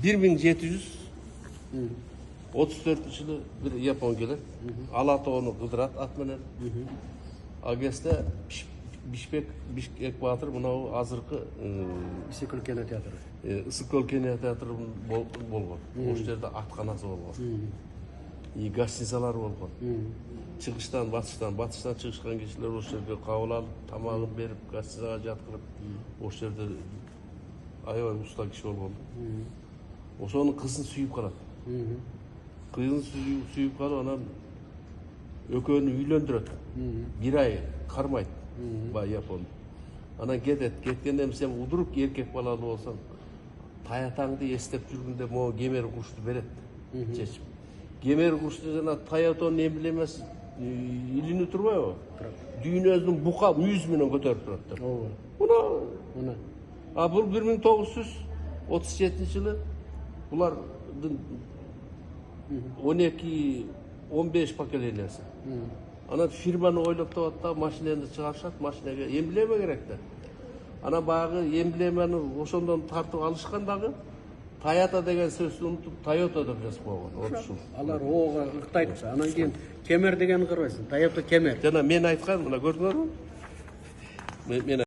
1734-жылы bir Япон келет. Алатоону кыдырат ат менен. Ал кезде Бишкек Батыр мынау азыркы Ысык өлкө театры. Ысык өлкө театры болгон. Ошол жерде атканасы болгон. И гостиницалар болгон. Чыгыштан, батыштан чыгышкан кишилер ошол жерге кабыл алып, тамагын берип, гостиницага жаткырып, ошол жерде аябай уста киши болгон. Ошонун кызын сүйүп калат. Кызын сүйүп калып, анан экөөнү үйлөндүрөт. Bir ай кармайт бай Япон. Анан кетет. Кеткенден сен удуруп эркек балалуу болсоң, таятаңды эстеп жүргүндө могу кемер кушту берет. Чечип. Кемер кушту жана таятонун эмблемасы илинип турбайбы? Дүйнөсүнүн бука мүйүзү менен көтөрүп турат. Мына. А бул 1937-жылы булардын 12-15 поколениясы. Анан фирманы ойлоп табат да, машинени чыгарышат, машинеге эмблема керек да. Анан баягы эмблеманы ошондон тартып алышкан дагы Таята деген сөздү унутуп, Тойота деп жазып койгон. Алар ого ыктайт. Анан кийин кемер дегенди кырбайсың. Тойота кемер. Жана мен айткан, мына көрдүңөрбү? Мен